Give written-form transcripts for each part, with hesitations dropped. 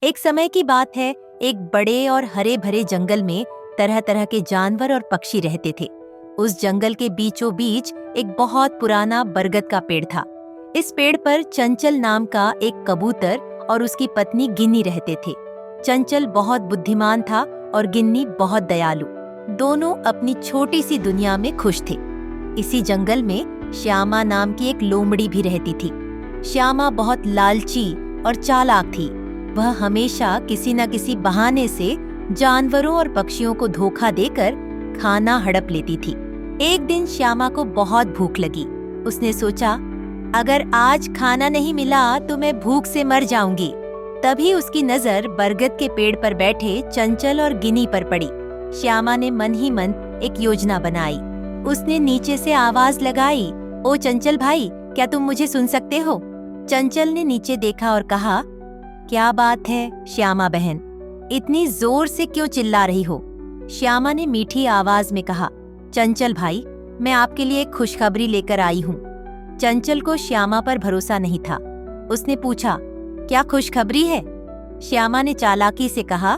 एक समय की बात है, एक बड़े और हरे भरे जंगल में तरह तरह के जानवर और पक्षी रहते थे। उस जंगल के बीचों बीच एक बहुत पुराना बरगद का पेड़ था। इस पेड़ पर चंचल नाम का एक कबूतर और उसकी पत्नी गिन्नी रहते थे। चंचल बहुत बुद्धिमान था और गिन्नी बहुत दयालु। दोनों अपनी छोटी सी दुनिया में खुश थे। इसी जंगल में श्यामा नाम की एक लोमड़ी भी रहती थी। श्यामा बहुत लालची और चालाक थी। वह हमेशा किसी न किसी बहाने से जानवरों और पक्षियों को धोखा देकर खाना हड़प लेती थी। एक दिन श्यामा को बहुत भूख लगी। उसने सोचा, अगर आज खाना नहीं मिला तो मैं भूख से मर जाऊंगी। तभी उसकी नजर बरगद के पेड़ पर बैठे चंचल और गिनी पर पड़ी। श्यामा ने मन ही मन एक योजना बनाई। उसने नीचे से आवाज लगाई, ओ चंचल भाई, क्या तुम मुझे सुन सकते हो? चंचल ने नीचे देखा और कहा, क्या बात है श्यामा बहन, इतनी जोर से क्यों चिल्ला रही हो? श्यामा ने मीठी आवाज में कहा, चंचल भाई, मैं आपके लिए एक खुशखबरी लेकर आई हूँ। चंचल को श्यामा पर भरोसा नहीं था। उसने पूछा, क्या खुशखबरी है? श्यामा ने चालाकी से कहा,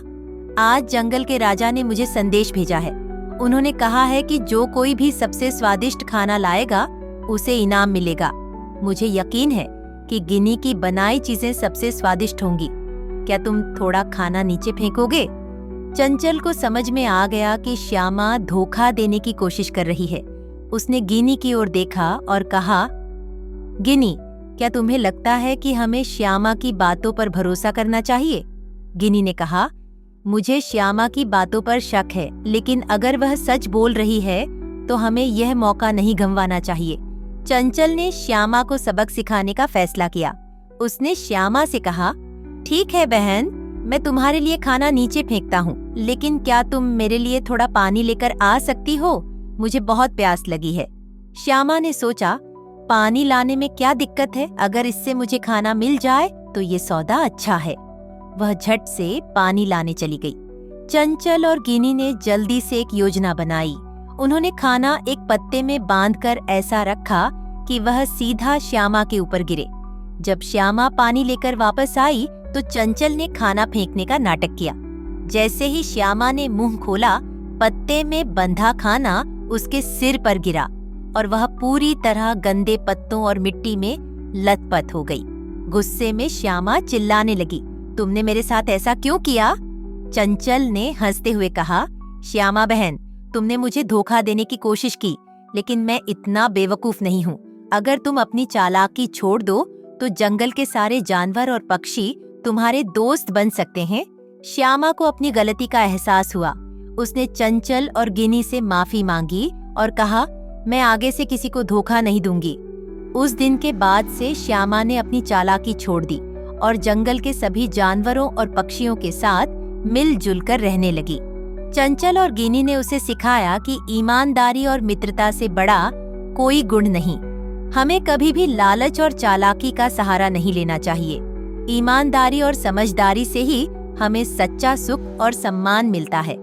आज जंगल के राजा ने मुझे संदेश भेजा है। उन्होंने कहा है कि जो कोई भी सबसे स्वादिष्ट खाना लाएगा उसे इनाम मिलेगा। मुझे यकीन है कि गिनी की बनाई चीजें सबसे स्वादिष्ट होंगी। क्या तुम थोड़ा खाना नीचे फेंकोगे? चंचल को समझ में आ गया कि श्यामा धोखा देने की कोशिश कर रही है। उसने गिनी की ओर देखा और कहा, गिनी, क्या तुम्हें लगता है कि हमें श्यामा की बातों पर भरोसा करना चाहिए? गिनी ने कहा, मुझे श्यामा की बातों पर शक है, लेकिन अगर वह सच बोल रही है तो हमें यह मौका नहीं गंवाना चाहिए। चंचल ने श्यामा को सबक सिखाने का फैसला किया। उसने श्यामा से कहा, ठीक है बहन, मैं तुम्हारे लिए खाना नीचे फेंकता हूँ, लेकिन क्या तुम मेरे लिए थोड़ा पानी लेकर आ सकती हो? मुझे बहुत प्यास लगी है। श्यामा ने सोचा, पानी लाने में क्या दिक्कत है? अगर इससे मुझे खाना मिल जाए तो ये सौदा अच्छा है। वह झट से पानी लाने चली गई। चंचल और गिनी ने जल्दी से एक योजना बनाई। उन्होंने खाना एक पत्ते में बांधकर ऐसा रखा कि वह सीधा श्यामा के ऊपर गिरे। जब श्यामा पानी लेकर वापस आई तो चंचल ने खाना फेंकने का नाटक किया। जैसे ही श्यामा ने मुंह खोला, पत्ते में बंधा खाना उसके सिर पर गिरा और वह पूरी तरह गंदे पत्तों और मिट्टी में लथपथ हो गई। गुस्से में श्यामा चिल्लाने लगी, तुमने मेरे साथ ऐसा क्यों किया? चंचल ने हंसते हुए कहा, श्यामा बहन, तुमने मुझे धोखा देने की कोशिश की, लेकिन मैं इतना बेवकूफ नहीं हूँ। अगर तुम अपनी चालाकी छोड़ दो तो जंगल के सारे जानवर और पक्षी तुम्हारे दोस्त बन सकते हैं। श्यामा को अपनी गलती का एहसास हुआ। उसने चंचल और गिनी से माफी मांगी और कहा, मैं आगे से किसी को धोखा नहीं दूंगी। उस दिन के बाद से श्यामा ने अपनी चालाकी छोड़ दी और जंगल के सभी जानवरों और पक्षियों के साथ मिलजुल कर रहने लगी। चंचल और गिनी ने उसे सिखाया कि ईमानदारी और मित्रता से बड़ा कोई गुण नहीं। हमें कभी भी लालच और चालाकी का सहारा नहीं लेना चाहिए। ईमानदारी और समझदारी से ही हमें सच्चा सुख और सम्मान मिलता है।